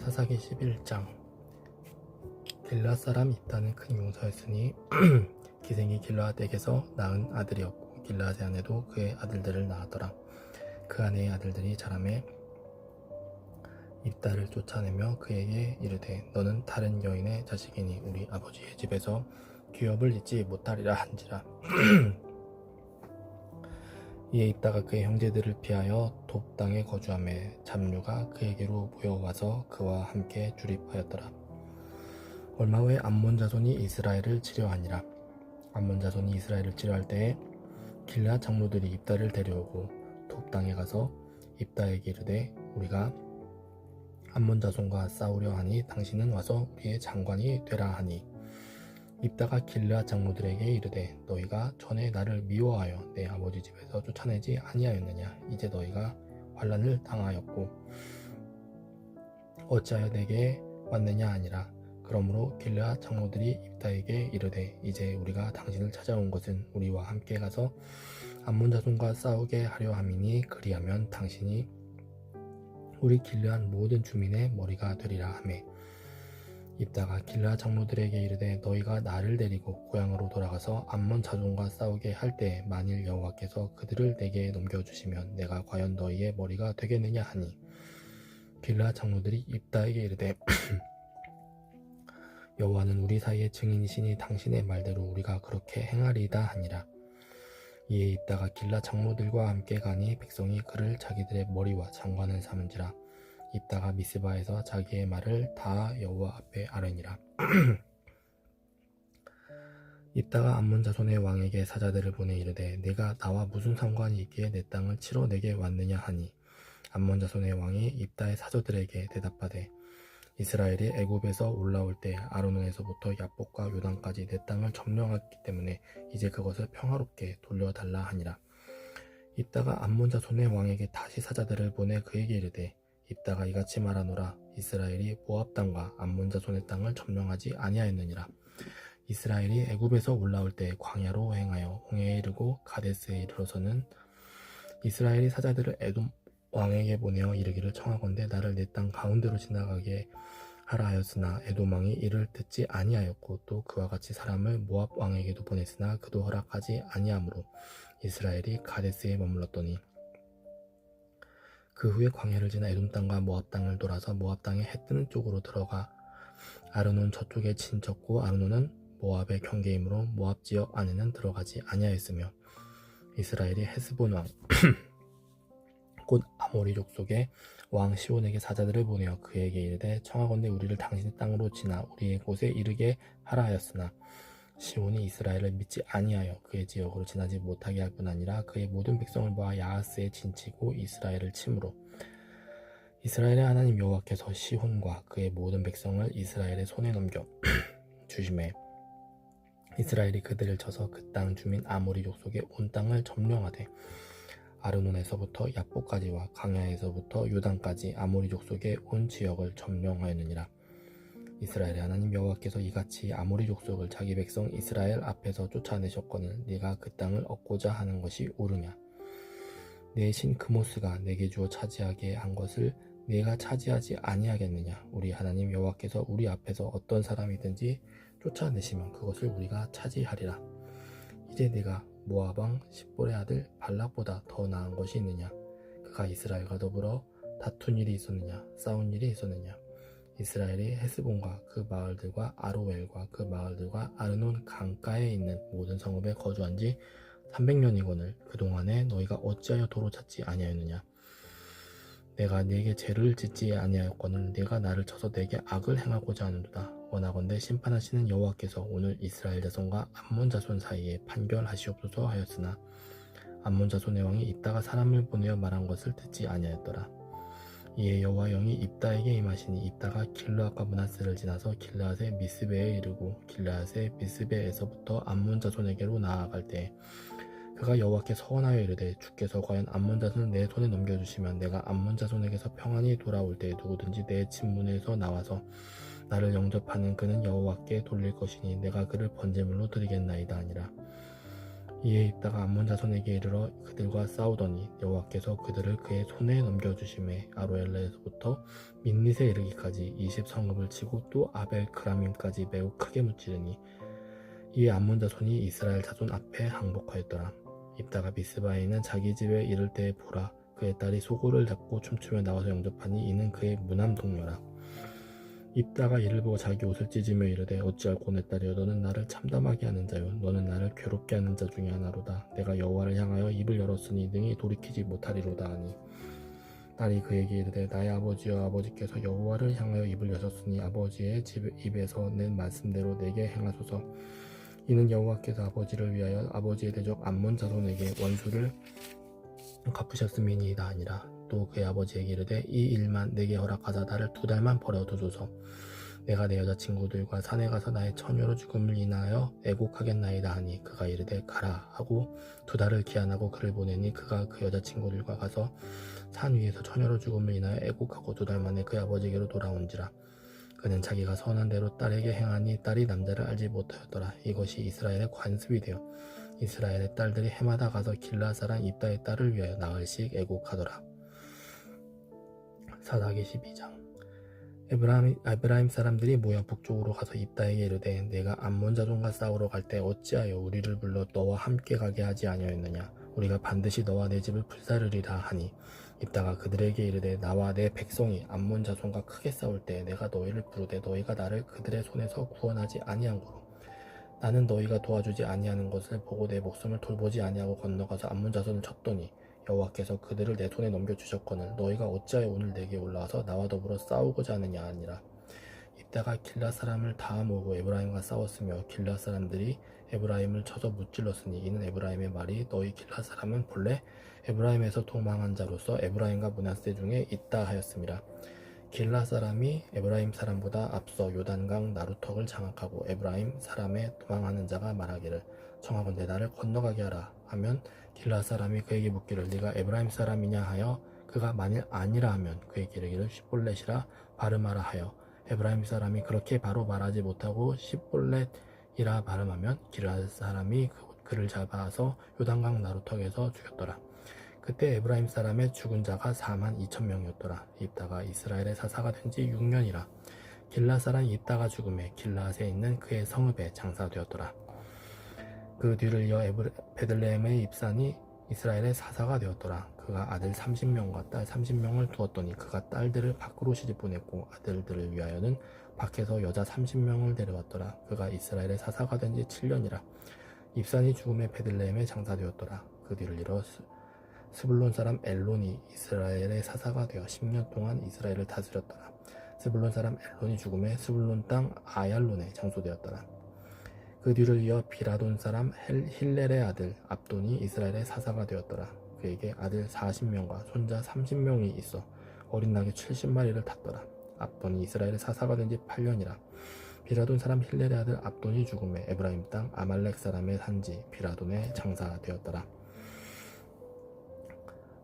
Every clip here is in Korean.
사사기 11장. 길르앗 사람 입다는 큰 용사였으니 기생이 길르앗에게서 낳은 아들이었고 길르앗의 아내도 그의 아들들을 낳았더라. 그 아내의 아들들이 자라매 입다를 쫓아내며 그에게 이르되 너는 다른 여인의 자식이니 우리 아버지의 집에서 귀업을 잊지 못하리라 한지라. 이에 입다가 그의 형제들을 피하여 돕 땅에 거주하매 잡류가 그에게로 모여와서 그와 함께 주립하였더라. 얼마 후에 암몬 자손이 이스라엘을 치려하니라. 암몬 자손이 이스라엘을 치려할 때에 길르앗 장로들이 입다를 데려오고 돕 땅에 가서 입다에게 이르되 우리가 암몬 자손과 싸우려 하니 당신은 와서 우리의 장관이 되라 하니 입다가 길르앗 장로들에게 이르되 너희가 전에 나를 미워하여 내 아버지 집에서 쫓아내지 아니하였느냐. 이제 너희가 환난을 당하였고 어찌하여 내게 왔느냐 하니라. 그러므로 길르앗 장로들이 입다에게 이르되 이제 우리가 당신을 찾아온 것은 우리와 함께 가서 암몬 자손과 싸우게 하려 함이니 그리하면 당신이 우리 길르앗 모든 주민의 머리가 되리라 하매 입다가 길르앗 장로들에게 이르되 너희가 나를 데리고 고향으로 돌아가서 암몬 자손과 싸우게 할 때 만일 여호와께서 그들을 내게 넘겨주시면 내가 과연 너희의 머리가 되겠느냐 하니 길르앗 장로들이 입다에게 이르되 여호와는 우리 사이의 증인이시니 당신의 말대로 우리가 그렇게 행하리이다 하니라. 이에 입다가 길르앗 장로들과 함께 가니 백성이 그를 자기들의 머리와 장관을 삼은지라. 입다가 미스바에서 자기의 말을 다 여호와 앞에 아뢰니라. 입다가 암몬 자손의 왕에게 사자들을 보내 이르되 내가 나와 무슨 상관이 있기에 내 땅을 치러 내게 왔느냐 하니 암몬 자손의 왕이 입다의 사저들에게 대답하되 이스라엘이 애굽에서 올라올 때 아르논에서부터 야복과 요단까지 내 땅을 점령했기 때문에 이제 그것을 평화롭게 돌려달라 하니라. 입다가 암몬 자손의 왕에게 다시 사자들을 보내 그에게 이르되 입다가 이같이 말하노라. 이스라엘이 모압 땅과 암몬 자손의 땅을 점령하지 아니하였느니라. 이스라엘이 애굽에서 올라올 때 광야로 행하여 홍해에 이르고 가데스에 이르러서는 이스라엘이 사자들을 에돔 왕에게 보내어 이르기를 청하건대 나를 내 땅 가운데로 지나가게 하라 하였으나 에돔 왕이 이를 듣지 아니하였고 또 그와 같이 사람을 모압 왕에게도 보냈으나 그도 허락하지 아니하므로 이스라엘이 가데스에 머물렀더니 그 후에 광야를 지나 에돔 땅과 모압 땅을 돌아서 모압 땅의 해 뜨는 쪽으로 들어가 아르논 저쪽에 진쳤고 아르논은 모압의 경계이므로 모압 지역 안에는 들어가지 아니하였으며 이스라엘이 헤스본 왕 곧 아모리 족속의 왕 시온에게 사자들을 보내어 그에게 이르되 청하건대 우리를 당신의 땅으로 지나 우리의 곳에 이르게 하라 하였으나 시온이 이스라엘을 믿지 아니하여 그의 지역으로 지나지 못하게 할 뿐 아니라 그의 모든 백성을 모아 야하스에 진치고 이스라엘을 침으로 이스라엘의 하나님 여호와께서 시온과 그의 모든 백성을 이스라엘의 손에 넘겨 주심에 이스라엘이 그들을 쳐서 그 땅 주민 아모리 족속의 온 땅을 점령하되 아르논에서부터 야복까지와 광야에서부터 요단까지 아모리 족속의 온 지역을 점령하였느니라. 이스라엘의 하나님 여호와께서 이같이 아모리 족속을 자기 백성 이스라엘 앞에서 쫓아내셨거늘 네가 그 땅을 얻고자 하는 것이 옳으냐. 내 신 그모스가 내게 주어 차지하게 한 것을 네가 차지하지 아니하겠느냐. 우리 하나님 여호와께서 우리 앞에서 어떤 사람이든지 쫓아내시면 그것을 우리가 차지하리라. 이제 네가 모압 왕 십볼의 아들 발락보다 더 나은 것이 있느냐. 그가 이스라엘과 더불어 다툰 일이 있었느냐. 싸운 일이 있었느냐. 이스라엘이 헤스본과 그 마을들과 아로엘과 그 마을들과 아르논 강가에 있는 모든 성읍에 거주한 지 300년이거늘 그동안에 너희가 어찌하여 도로 찾지 아니하였느냐. 내가 네게 죄를 짓지 아니하였거늘 네가 나를 쳐서 내게 악을 행하고자 하는도다. 원하건대 심판하시는 여호와께서 오늘 이스라엘 자손과 암몬 자손 사이에 판결하시옵소서 하였으나 암몬 자손의 왕이 입다가 사람을 보내어 말한 것을 듣지 아니하였더라. 이에 여호와 영이 입다에게 임하시니 입다가 길르앗과 므낫세를 지나서 길르앗의 미스베에 이르고 길르앗의 미스베에서부터 암몬 자손에게로 나아갈 때 그가 여호와께 서원하여 이르되 주께서 과연 암몬 자손을 내 손에 넘겨주시면 내가 암몬 자손에게서 평안히 돌아올 때 누구든지 내 집문에서 나와서 나를 영접하는 그는 여호와께 돌릴 것이니 내가 그를 번제물로 드리겠나이다 하니라. 이에 입다가 암몬 자손에게 이르러 그들과 싸우더니 여호와께서 그들을 그의 손에 넘겨주심에 아로엘에서부터 민릿에 이르기까지 20성읍을 치고 또 아벨 그라밈까지 매우 크게 무찌르니 이에 암몬 자손이 이스라엘 자손 앞에 항복하였더라. 입다가 미스바에 있는 자기 집에 이를 때에 보라 그의 딸이 소고를 잡고 춤추며 나와서 영접하니 이는 그의 무남 동료라. 입다가 이를 보고 자기 옷을 찢으며 이르되 어찌할꼬 내 딸이여 너는 나를 참담하게 하는 자요 너는 나를 괴롭게 하는 자 중에 하나로다. 내가 여호와를 향하여 입을 열었으니 능히 돌이키지 못하리로다 하니 딸이 그에게 이르되 나의 아버지여 아버지께서 여호와를 향하여 입을 여셨으니 아버지의 입에서 낸 말씀대로 내게 행하소서. 이는 여호와께서 아버지를 위하여 아버지의 대적 암몬 자손에게 원수를 갚으셨음이니이다 아니라. 또 그의 아버지에게 이르되 이 일만 내게 허락하사 나를 2달만 버려두소서. 내가 내 여자친구들과 산에 가서 나의 처녀로 죽음을 인하여 애곡하겠나이다 하니 그가 이르되 가라 하고 2달을 기한하고 그를 보내니 그가 그 여자친구들과 가서 산 위에서 처녀로 죽음을 인하여 애곡하고 2달 만에 그의 아버지에게로 돌아온지라. 그는 자기가 선한 대로 딸에게 행하니 딸이 남자를 알지 못하였더라. 이것이 이스라엘의 관습이 되어 이스라엘의 딸들이 해마다 가서 길앗 사람 입다의 딸을 위하여 나흘씩 애곡하더라. 사사기 12장. 에브라임 사람들이 모여 북쪽으로 가서 입다에게 이르되 내가 암몬 자손과 싸우러 갈 때 어찌하여 우리를 불러 너와 함께 가게 하지 아니하였느냐. 우리가 반드시 너와 내 집을 불사르리라 하니 입다가 그들에게 이르되 나와 내 백성이 암몬 자손과 크게 싸울 때 내가 너희를 부르되 너희가 나를 그들의 손에서 구원하지 아니한고로 나는 너희가 도와주지 아니하는 것을 보고 내 목숨을 돌보지 아니하고 건너가서 암몬 자손을 쳤더니 여호와께서 그들을 내 손에 넘겨주셨거늘 너희가 어찌하여 오늘 내게 올라와서 나와 더불어 싸우고자 하느냐 하니라. 입다가 길앗 사람을 다 모으고 에브라임과 싸웠으며 길앗 사람들이 에브라임을 쳐서 무찔렀으니 이는 에브라임의 말이 너희 길앗 사람은 본래 에브라임에서 도망한 자로서 에브라임과 므낫세 중에 있다 하였음이라. 길앗 사람이 에브라임 사람보다 앞서 요단강 나루턱을 장악하고 에브라임 사람의 도망하는 자가 말하기를 청하건대 나를 건너가게 하라 하면 길앗 사람이 그에게 묻기를 네가 에브라임 사람이냐 하여 그가 만일 아니라 하면 그에게 이르기를 시볼렛이라 발음하라 하여 에브라임 사람이 그렇게 바로 말하지 못하고 시볼렛이라 발음하면 길앗 사람이 그를 잡아서 요단강 나루턱에서 죽였더라. 그때 에브라임 사람의 죽은 자가 42,000명이었더라. 입다가 이스라엘의 사사가 된 지 6년이라. 길앗 사람 입다가 죽음에 길앗에 있는 그의 성읍에 장사되었더라. 그 뒤를 이어 베들레헴의 입산이 이스라엘의 사사가 되었더라. 그가 아들 30명과 딸 30명을 두었더니 그가 딸들을 밖으로 시집보냈고 아들들을 위하여는 밖에서 여자 30명을 데려왔더라. 그가 이스라엘의 사사가 된 지 7년이라. 입산이 죽음에 베들레헴에 장사되었더라. 그 뒤를 이어 스불론 사람 엘론이 이스라엘의 사사가 되어 10년 동안 이스라엘을 다스렸더라. 스불론 사람 엘론이 죽음에 스불론 땅 아얄론에 장소되었더라. 그 뒤를 이어 비라돈 사람 힐렐의 아들 압돈이 이스라엘의 사사가 되었더라. 그에게 아들 40명과 손자 30명이 있어 어린 낙이 70마리를 탔더라. 압돈이 이스라엘의 사사가 된 지 8년이라. 비라돈 사람 힐렐의 아들 압돈이 죽음에 에브라임 땅 아말렉 사람의 산지 비라돈에 장사되었더라.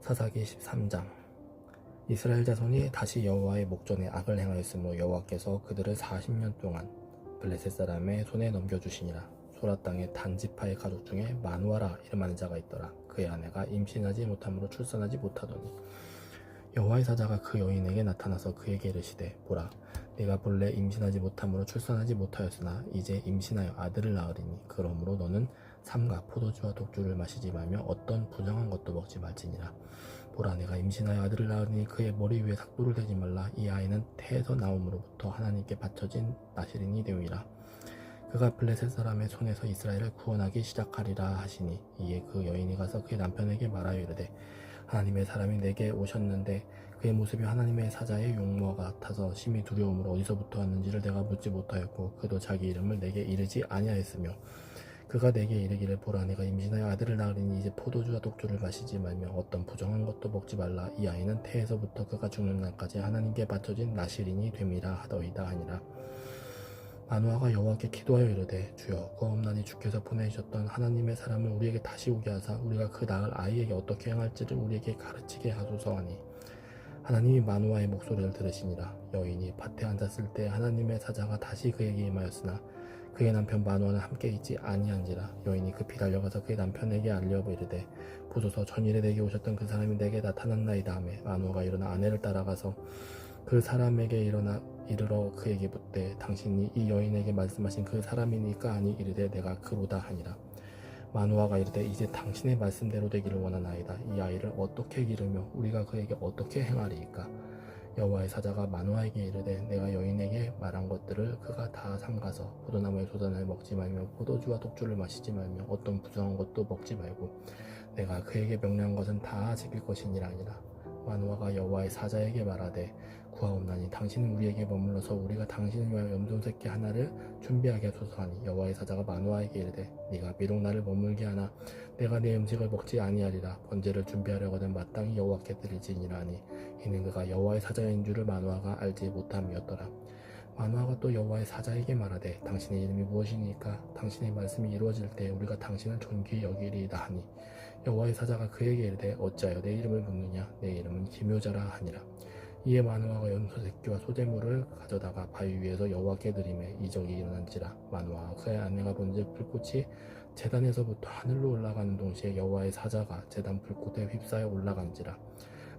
사사기 13장. 이스라엘 자손이 다시 여호와의 목전에 악을 행하였으므로 여호와께서 그들을 40년 동안 블레셋 사람의 손에 넘겨주시니라. 소라 땅의 단지파의 가족 중에 마누아라 이름하는 자가 있더라. 그의 아내가 임신하지 못함으로 출산하지 못하더니 여호와의 사자가 그 여인에게 나타나서 그에게 이르시되 보라 네가 본래 임신하지 못함으로 출산하지 못하였으나 이제 임신하여 아들을 낳으리니 그러므로 너는 삼가 포도주와 독주를 마시지 말며 어떤 부정한 것도 먹지 말지니라. 보라 내가 임신하여 아들을 낳으니 그의 머리 위에 삭도를 대지 말라. 이 아이는 태에서 나옴으로부터 하나님께 바쳐진 나실인이 되오니라. 그가 블레셋 사람의 손에서 이스라엘을 구원하기 시작하리라 하시니 이에 그 여인이 가서 그의 남편에게 말하여 이르되 하나님의 사람이 내게 오셨는데 그의 모습이 하나님의 사자의 용모와 같아서 심히 두려움으로 어디서부터 왔는지를 내가 묻지 못하였고 그도 자기 이름을 내게 이르지 아니하였으며 그가 내게 이르기를 보라 내가 임신하여 아들을 낳으리니 이제 포도주와 독주를 마시지 말며 어떤 부정한 것도 먹지 말라. 이 아이는 태에서부터 그가 죽는 날까지 하나님께 바쳐진 나실인이 됨이라 하더이다 하니라. 마누아가 여호와께 기도하여 이르되 주여 구하옵나니 주께서 보내셨던 하나님의 사람을 우리에게 다시 오게 하사 우리가 그 낳을 아이에게 어떻게 행할지를 우리에게 가르치게 하소서 하니 하나님이 마누아의 목소리를 들으시니라. 여인이 밭에 앉았을 때 하나님의 사자가 다시 그에게 임하였으나 그의 남편 마누아는 함께 있지 아니한지라. 여인이 급히 달려가서 그의 남편에게 알려 이르되 보소서 전일에 내게 오셨던 그 사람이 내게 나타났나이다 하매 마누아가 일어나 아내를 따라가서 그 사람에게 이르러 그에게 묻되 당신이 이 여인에게 말씀하신 그 사람이니까 아니 이르되 내가 그로다 하니라. 마누아가 이르되 이제 당신의 말씀대로 되기를 원하나이다. 이 아이를 어떻게 기르며 우리가 그에게 어떻게 행하리이까. 여호와의 사자가 마누아에게 이르되 내가 여인에게 말한 것들을 그가 다 삼가서 포도나무의 도단을 먹지 말며 포도주와 독주를 마시지 말며 어떤 부정한 것도 먹지 말고 내가 그에게 명령한 것은 다 지킬 것이니라 하니라. 마누아가 여호와의 사자에게 말하되 구하옵나니 당신은 우리에게 머물러서 우리가 당신을 위하여 염소새끼 하나를 준비하게 하소서 하니 여호와의 사자가 마누아에게 이르되 네가 비록 나를 머물게 하나 내가 네 음식을 먹지 아니하리라. 번제를 준비하려거든 마땅히 여호와께 드릴지니라 하니 이는 그가 여호와의 사자인 줄을 마누아가 알지 못함이었더라. 마누아가 또 여호와의 사자에게 말하되 당신의 이름이 무엇이니까 당신의 말씀이 이루어질 때 우리가 당신을 존귀히 여기리이다 하니 여호와의 사자가 그에게 이르되 어찌하여 내 이름을 묻느냐 내 이름은 기묘자라 하니라. 이에 마누아가 염소 새끼와 소재물을 가져다가 바위 위에서 여호와께 드리매 이적이 일어난지라. 마누아와 그의 아내가 본즉 불꽃이 제단에서부터 하늘로 올라가는 동시에 여호와의 사자가 제단 불꽃에 휩싸여 올라간지라.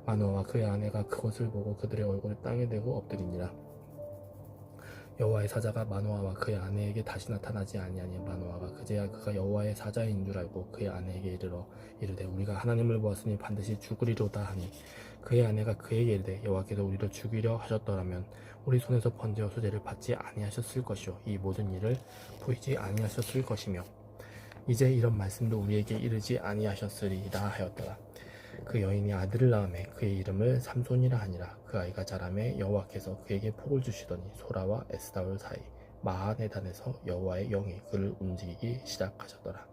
마누아와 그의 아내가 그것을 보고 그들의 얼굴을 땅에 대고 엎드리니라. 여호와의 사자가 마누아와 그의 아내에게 다시 나타나지 아니하니 마누아가 그제야 그가 여호와의 사자인 줄 알고 그의 아내에게 이르되 우리가 하나님을 보았으니 반드시 죽으리로다 하니 그의 아내가 그에게 이르되 여호와께서 우리를 죽이려 하셨더라면 우리 손에서 번제와 수제를 받지 아니하셨을 것이요 이 모든 일을 보이지 아니하셨을 것이며 이제 이런 말씀도 우리에게 이르지 아니하셨으리이다 하였더라. 그 여인이 아들을 낳음에 그의 이름을 삼손이라 하니라. 그 아이가 자라매 여호와께서 그에게 복을 주시더니 소라와 에스다올 사이 마하네단에서 여호와의 영이 그를 움직이기 시작하셨더라.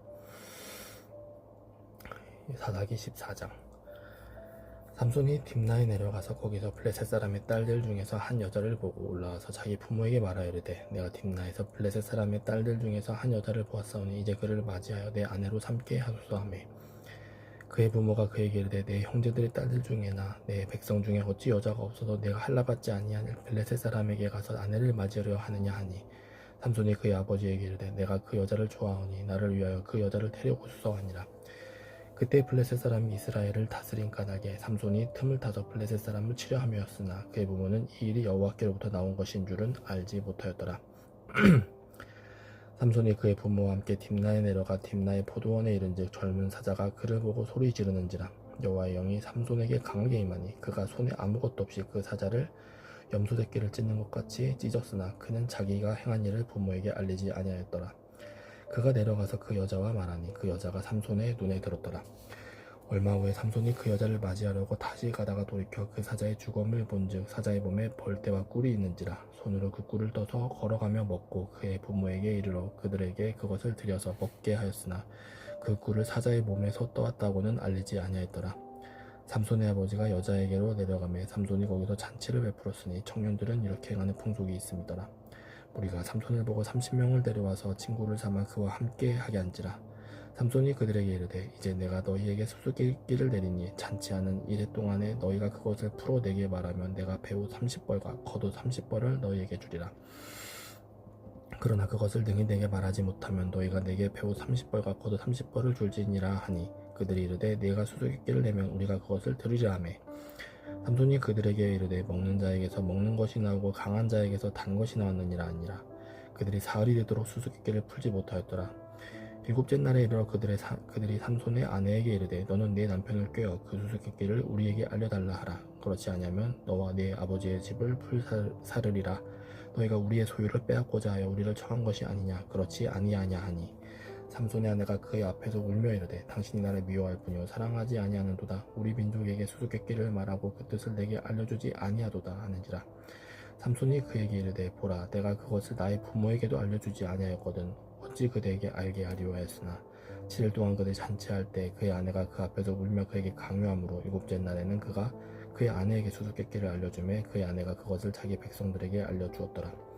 사사기 14장. 삼손이 딥나에 내려가서 거기서 블레셋 사람의 딸들 중에서 한 여자를 보고 올라와서 자기 부모에게 말하 이르되 내가 딥나에서 블레셋 사람의 딸들 중에서 한 여자를 보았사오니 이제 그를 맞이하여 내 아내로 삼게 하소서 하매 그의 부모가 그에게 이르되 내 형제들의 딸들 중에나 내 백성 중에 어찌 여자가 없어서 내가 할례받지 아니한 블레셋 사람에게 가서 아내를 맞이하려 하느냐 하니 삼손이 그의 아버지에게 이르되 내가 그 여자를 좋아하오니 나를 위하여 그 여자를 데려오소서 하니라. 그때 블레셋 사람이 이스라엘을 다스린 까닭에 삼손이 틈을 타서 블레셋 사람을 치려 함이었으나 그의 부모는 이 일이 여호와께로부터 나온 것인 줄은 알지 못하였더라. 삼손이 그의 부모와 함께 딥나에 내려가 딥나의 포도원에 이른즉 젊은 사자가 그를 보고 소리 지르는지라. 여호와의 영이 삼손에게 강하게 임하니 그가 손에 아무것도 없이 그 사자를 염소 새끼를 찢는 것 같이 찢었으나 그는 자기가 행한 일을 부모에게 알리지 아니하였더라. 그가 내려가서 그 여자와 말하니 그 여자가 삼손의 눈에 들었더라. 얼마 후에 삼손이 그 여자를 맞이하려고 다시 가다가 돌이켜 그 사자의 죽음을 본즉 사자의 몸에 벌떼와 꿀이 있는지라. 손으로 그 꿀을 떠서 걸어가며 먹고 그의 부모에게 이르러 그들에게 그것을 드려서 먹게 하였으나 그 꿀을 사자의 몸에서 떠왔다고는 알리지 아니하였더라. 삼손의 아버지가 여자에게로 내려가매 삼손이 거기서 잔치를 베풀었으니 청년들은 이렇게 행하는 풍속이 있음이더라. 우리가 삼손을 보고 30명을 데려와서 친구를 삼아 그와 함께 하게 한지라. 삼손이 그들에게 이르되 이제 내가 너희에게 수수께끼를 내리니 잔치하는 이래 동안에 너희가 그것을 풀어내게 말하면 내가 배우 30벌과 겉옷 30벌을 너희에게 주리라. 그러나 그것을 능히 내게 말하지 못하면 너희가 내게 배우 30벌과 겉옷 30벌을 줄지니라 하니 그들이 이르되 네가 수수께끼를 내면 우리가 그것을 들으려 하매 삼손이 그들에게 이르되 먹는 자에게서 먹는 것이 나오고 강한 자에게서 단 것이 나왔느니라 하니라. 그들이 사흘이 되도록 수수께끼를 풀지 못하였더라. 일곱째 날에 이르러 그들이 삼손의 아내에게 이르되 너는 네 남편을 꾀어 그 수수께끼를 우리에게 알려달라 하라. 그렇지 아니하면 너와 네 아버지의 집을 불사르리라. 너희가 우리의 소유를 빼앗고자 하여 우리를 청한 것이 아니냐. 그렇지 아니하냐 하니 삼손의 아내가 그의 앞에서 울며 이르되 당신이 나를 미워할 뿐이요 사랑하지 아니하는도다. 우리 민족에게 수수께끼를 말하고 그 뜻을 내게 알려주지 아니하도다 하는지라. 삼손이 그에게 이르되 보라 내가 그것을 나의 부모에게도 알려주지 아니하였거든 어찌 그대에게 알게 하리오 하였으나 7일 동안 그들이 잔치할 때 그의 아내가 그 앞에서 울며 그에게 강요하므로 일곱째 날에는 그가 그의 아내에게 수수께끼를 알려주매 그의 아내가 그것을 자기 백성들에게 알려주었더라.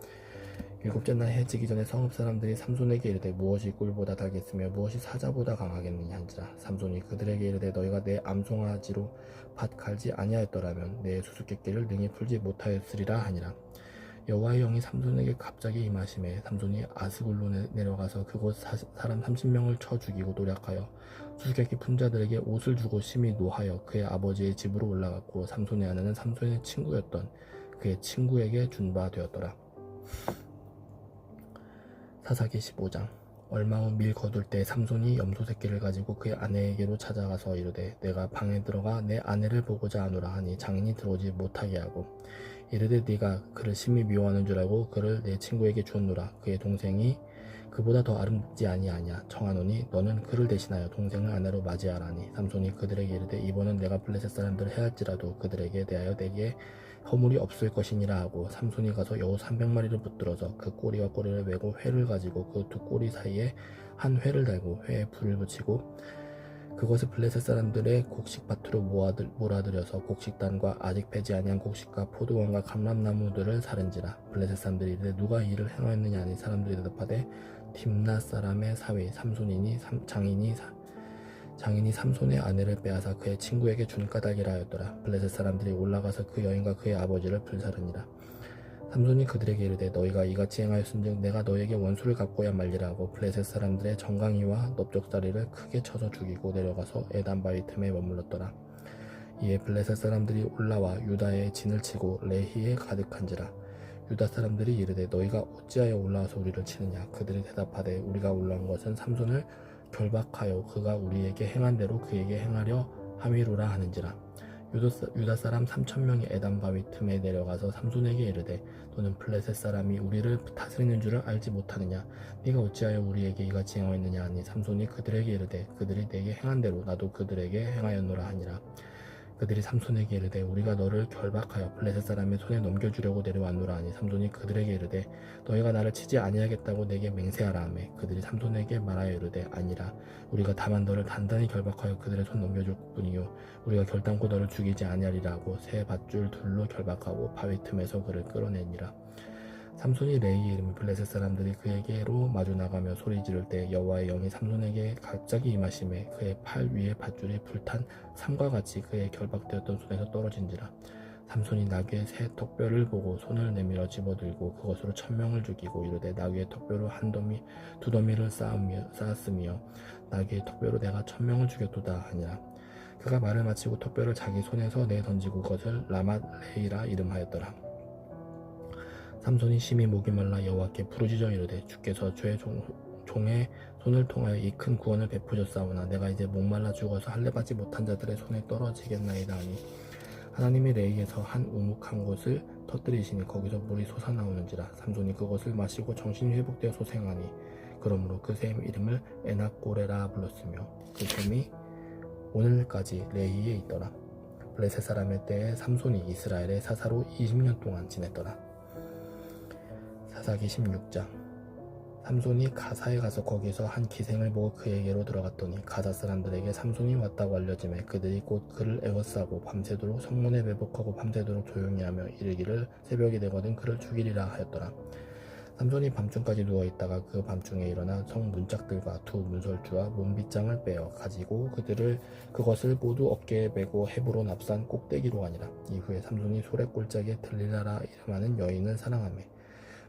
일곱째 날 해 지기 전에 성읍 사람들이 삼손에게 이르되 무엇이 꿀보다 달겠으며 무엇이 사자보다 강하겠느냐 한지라. 삼손이 그들에게 이르되 너희가 내 암송아지로 밭 갈지 아니하였더라면 내 수수께끼를 능히 풀지 못하였으리라 하니라. 여호와의 영이 삼손에게 갑자기 임하심에 삼손이 아스굴로 내려가서 그곳 사람 30명을 쳐 죽이고 노략하여 수수께끼 깊은 자들에게 옷을 주고 심히 노하여 그의 아버지의 집으로 올라갔고 삼손의 아내는 삼손의 친구였던 그의 친구에게 준 바 되었더라. 사사기 15장. 얼마 후 밀 거둘 때 삼손이 염소 새끼를 가지고 그의 아내에게로 찾아가서 이르되 내가 방에 들어가 내 아내를 보고자 하노라 하니 장인이 들어오지 못하게 하고 이르되 네가 그를 심히 미워하는 줄 알고 그를 내 친구에게 주었노라. 그의 동생이 그보다 더 아름답지 아니하냐. 청하노니 너는 그를 대신하여 동생을 아내로 맞이하라니. 삼손이 그들에게 이르되 이번은 내가 블레셋 사람들을 해할지라도 그들에게 대하여 내게 허물이 없을 것이니라 하고 삼손이 가서 여우 300마리를 붙들어서 그 꼬리와 꼬리를 메고 회를 가지고 그 두 꼬리 사이에 한 회를 달고 회에 불을 붙이고 그것을 블레셋 사람들의 곡식밭으로 몰아들여서 곡식단과 아직 배지 아니한 곡식과 포도원과 감람나무들을 사른지라. 블레셋 사람들이 이르되 누가 이를 행하였느냐 하니 사람들이 대답하되 딥낫 사람의 사위 삼손이니 장인이 삼손의 아내를 빼앗아 그의 친구에게 준 까닭이라 하였더라. 블레셋 사람들이 올라가서 그 여인과 그의 아버지를 불사르니라. 삼손이 그들에게 이르되 너희가 이같이 행하였은즉 내가 너희에게 원수를 갚고야 말리라 하고 블레셋 사람들의 정강이와 넓적다리를 크게 쳐서 죽이고 내려가서 에단 바위 틈에 머물렀더라. 이에 블레셋 사람들이 올라와 유다의 진을 치고 레히에 가득한지라. 유다 사람들이 이르되 너희가 어찌하여 올라와서 우리를 치느냐. 그들이 대답하되 우리가 올라온 것은 삼손을 결박하여 그가 우리에게 행한 대로 그에게 행하려 함이로라 하는지라. 유다 사람 3,000명이 에단 바위 틈에 내려가서 삼손에게 이르되 너는 블레셋 사람이 우리를 다스리는 줄을 알지 못하느냐. 네가 어찌하여 우리에게 이같이 행하였느냐 하니 삼손이 그들에게 이르되 그들이 내게 행한 대로 나도 그들에게 행하였노라 하니라. 그들이 삼손에게 이르되 우리가 너를 결박하여 블레셋 사람의 손에 넘겨주려고 내려왔노라 하니 삼손이 그들에게 이르되 너희가 나를 치지 아니하겠다고 내게 맹세하라 하매 그들이 삼손에게 말하여 이르되 아니라 우리가 다만 너를 단단히 결박하여 그들의 손 넘겨줄 뿐이요 우리가 결단코 너를 죽이지 아니하리라 하고 새 밧줄 둘로 결박하고 바위 틈에서 그를 끌어내니라. 삼손이 레이의 이름을 블레셋 사람들이 그에게로 마주 나가며 소리 지를 때 여호와의 영이 삼손에게 갑자기 임하심에 그의 팔 위에 밧줄이 불탄 삼과 같이 그의 결박되었던 손에서 떨어진지라. 삼손이 나귀의 새 턱뼈를 보고 손을 내밀어 집어들고 그것으로 1,000명을 죽이고 이르되 나귀의 턱뼈로 두 더미를 쌓았으며 나귀의 턱뼈로 내가 1,000명을 죽였도다 하니라. 그가 말을 마치고 턱뼈를 자기 손에서 내던지고 그것을 라맛 레이라 이름하였더라. 삼손이 심히 목이 말라 여호와께 부르짖어 이르되 주께서 주의 종의 손을 통하여 이 큰 구원을 베푸셨사오나 내가 이제 목말라 죽어서 할례받지 못한 자들의 손에 떨어지겠나이다 하니 하나님이 레이에서 한 우묵한 곳을 터뜨리시니 거기서 물이 솟아나오는지라. 삼손이 그것을 마시고 정신이 회복되어 소생하니 그러므로 그 샘 이름을 에낙고레라 불렀으며 그 샘이 오늘까지 레이에 있더라. 블레셋 사람의 때에 삼손이 이스라엘의 사사로 20년 동안 지냈더라. 사사기 16장. 삼손이 가사에 가서 거기서 한 기생을 보고 그에게로 들어갔더니 가사 사람들에게 삼손이 왔다고 알려지매 그들이 곧 그를 에워싸고 밤새도록 성문에 매복하고 밤새도록 조용히 하며 이르기를 새벽이 되거든 그를 죽이리라 하였더라. 삼손이 밤중까지 누워있다가 그 밤중에 일어나 성 문짝들과 두 문설주와 문빗장을 빼어 가지고 그것을 모두 어깨에 메고 헤브론 앞산 꼭대기로 가니라. 이후에 삼손이 소래 꼴짝에 들릴라라 이름하는 여인을 사랑하매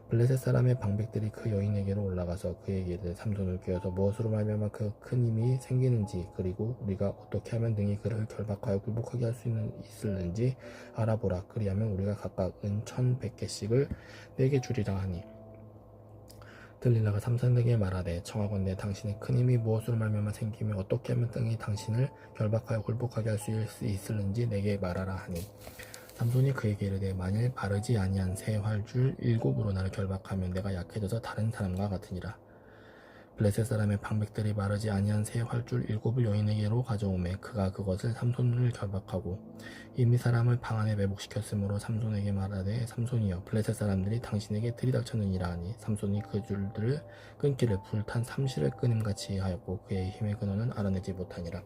블레셋 사람의 방백들이 그 여인에게로 올라가서 그에게 이르되 삼손을 꾀어서 무엇으로 말미암아 그 큰 힘이 생기는지 그리고 우리가 어떻게 하면 능히 그를 결박하여 굴복하게 할 수 있을는지 알아보라. 그리하면 우리가 각각 은 1,100개씩을 내게 주리라 하니 들릴라가 삼손에게 말하되 청하건대 당신의 큰 힘이 무엇으로 말미암아 생기며 어떻게 하면 능히 당신을 결박하여 굴복하게 할 수 있을는지 내게 말하라 하니 삼손이 그에게 이르되 만일 바르지 아니한 새 활줄 7으로 나를 결박하면 내가 약해져서 다른 사람과 같으니라. 블레셋 사람의 방백들이 바르지 아니한 새 활줄 7을 여인에게로 가져오매 그가 그것을 삼손을 결박하고 이미 사람을 방 안에 매복시켰으므로 삼손에게 말하되 삼손이여 블레셋 사람들이 당신에게 들이닥쳤느니라 하니 삼손이 그 줄들을 끊기를 불탄 삼실을 끊음같이 하였고 그의 힘의 근원은 알아내지 못하니라.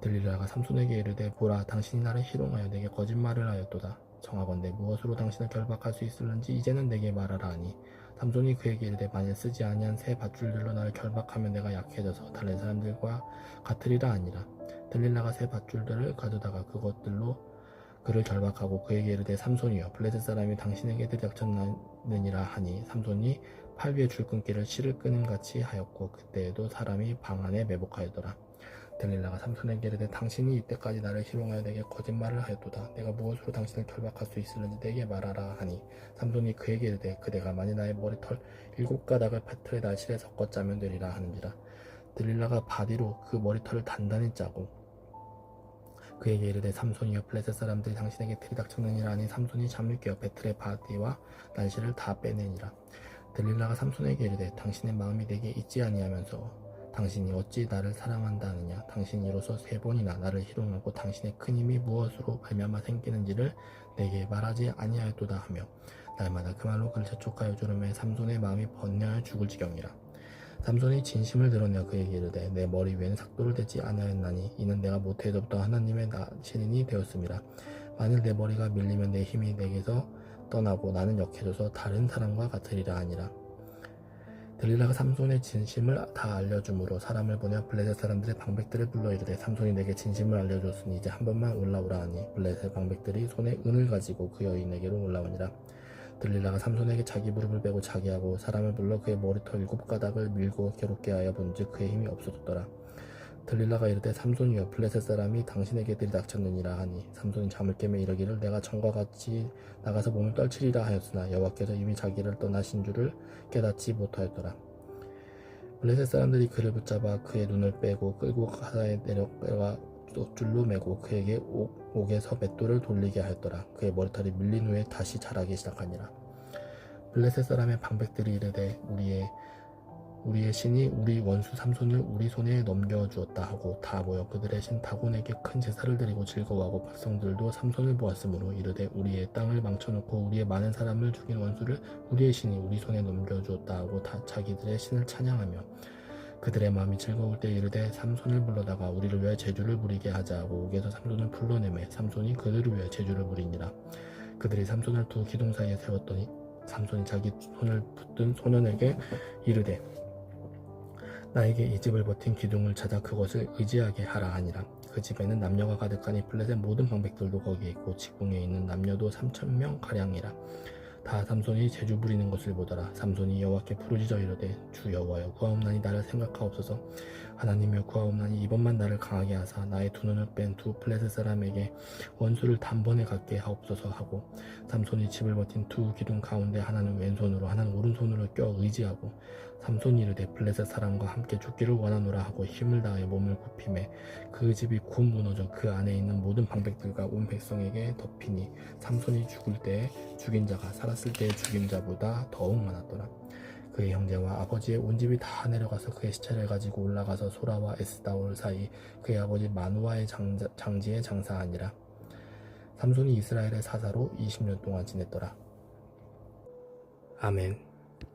들릴라가 삼손에게 이르되 보라 당신이 나를 희롱하여 내게 거짓말을 하였도다. 청하건대 무엇으로 당신을 결박할 수 있을는지 이제는 내게 말하라 하니 삼손이 그에게 이르되 만일 쓰지 아니한 새 밧줄들로 나를 결박하면 내가 약해져서 다른 사람들과 같으리라 하니라. 들릴라가 새 밧줄들을 가져다가 그것들로 그를 결박하고 그에게 이르되 삼손이여 블레셋 사람이 당신에게 들이닥쳤느니라 하니 삼손이 팔 위에 줄끈기를 실을 끄는 같이 하였고 그때에도 사람이 방 안에 매복하였더라. 들릴라가 삼손에게 이르되 당신이 이때까지 나를 희롱하여 내게 거짓말을 하였도다. 내가 무엇으로 당신을 결박할 수 있을는지 내게 말하라 하니 삼손이 그에게 이르되 그대가 만일 나의 머리털 7가닥을 배틀의 날실에 섞어 짜면 되리라 하는지라. 들릴라가 바디로 그 머리털을 단단히 짜고 그에게 이르되 삼손이여 블레셋 사람들이 당신에게 들이닥쳤느니라 하니 삼손이 잠을 깨어 배틀의 바디와 날실을 다 빼내니라. 들릴라가 삼손에게 이르되 당신의 마음이 내게 있지 아니하면서 당신이 어찌 나를 사랑한다 하느냐. 당신이 이로써 3번이나 나를 희롱하고 당신의 큰 힘이 무엇으로 말미암아 생기는지를 내게 말하지 아니하였도다 하며 날마다 그 말로 그를 재촉하여 주름에 삼손의 마음이 번뇌하여 죽을 지경이라. 삼손이 진심을 드러내어 그에게 이르되 내 머리 위에는 삭도를 대지 아니하였나니 이는 내가 모태에서부터 하나님의 신인이 되었음이라. 만일 내 머리가 밀리면 내 힘이 내게서 떠나고 나는 약해져서 다른 사람과 같으리라 하니라. 들릴라가 삼손의 진심을 다 알려주므로 사람을 보내 블레셋 사람들의 방백들을 불러 이르되 삼손이 내게 진심을 알려줬으니 이제 한 번만 올라오라 하니 블레셋 방백들이 손에 은을 가지고 그 여인에게로 올라오니라. 들릴라가 삼손에게 자기 무릎을 베고 자기 하고 사람을 불러 그의 머리털 7가닥을 밀고 괴롭게 하여 본즉 그의 힘이 없어졌더라. 들릴라가 이르되 삼손이여 블레셋 사람이 당신에게 들이닥쳤느니라 하니 삼손이 잠을 깨며 이르기를 내가 전과 같이 나가서 몸을 떨치리라 하였으나 여호와께서 이미 자기를 떠나신 줄을 깨닫지 못하였더라. 블레셋 사람들이 그를 붙잡아 그의 눈을 빼고 끌고 가사에 내려가 줄로 매고 그에게 옥에서 맷돌을 돌리게 하였더라. 그의 머리털이 밀린 후에 다시 자라기 시작하니라. 블레셋 사람의 방백들이 이르되 우리의 신이 우리 원수 삼손을 우리 손에 넘겨주었다 하고 다 모여 그들의 신 다곤에게 큰 제사를 드리고 즐거워하고 백성들도 삼손을 보았으므로 이르되 우리의 땅을 망쳐놓고 우리의 많은 사람을 죽인 원수를 우리의 신이 우리 손에 넘겨주었다 하고 다 자기들의 신을 찬양하며 그들의 마음이 즐거울 때 이르되 삼손을 불러다가 우리를 위하여 제주를 부리게 하자 하고 옥에서 삼손을 불러내매 삼손이 그들을 위하여 제주를 부리니라. 그들이 삼손을 두 기둥 사이에 세웠더니 삼손이 자기 손을 붙든 소년에게 이르되 나에게 이 집을 버틴 기둥을 찾아 그것을 의지하게 하라 하니라. 그 집에는 남녀가 가득하니 블레셋 모든 방백들도 거기에 있고 지붕에 있는 남녀도 3,000명 가량이라. 다 삼손이 제주 부리는 것을 보더라. 삼손이 여호와께 부르짖어 이르되 주 여호와여 구하옵나니 나를 생각하옵소서. 하나님여 구하옵나니 이번만 나를 강하게 하사 나의 두 눈을 뺀 두 블레셋 사람에게 원수를 단번에 갖게 하옵소서 하고 삼손이 집을 버틴 두 기둥 가운데 하나는 왼손으로 하나는 오른손으로 껴 의지하고 삼손이 이르되 블레셋 사람과 함께 죽기를 원하노라 하고 힘을 다하여 몸을 굽히매 그 집이 곧 무너져 그 안에 있는 모든 방백들과 온 백성에게 덮이니 삼손이 죽을 때에 죽인 자가 살았을 때의 죽인 자보다 더욱 많았더라. 그의 형제와 아버지의 온 집이 다 내려가서 그의 시체를 가지고 올라가서 소라와 에스다올 사이 그의 아버지 마누아의 장지에 장사하니라. 삼손이 이스라엘의 사사로 20년 동안 지냈더라. 아멘.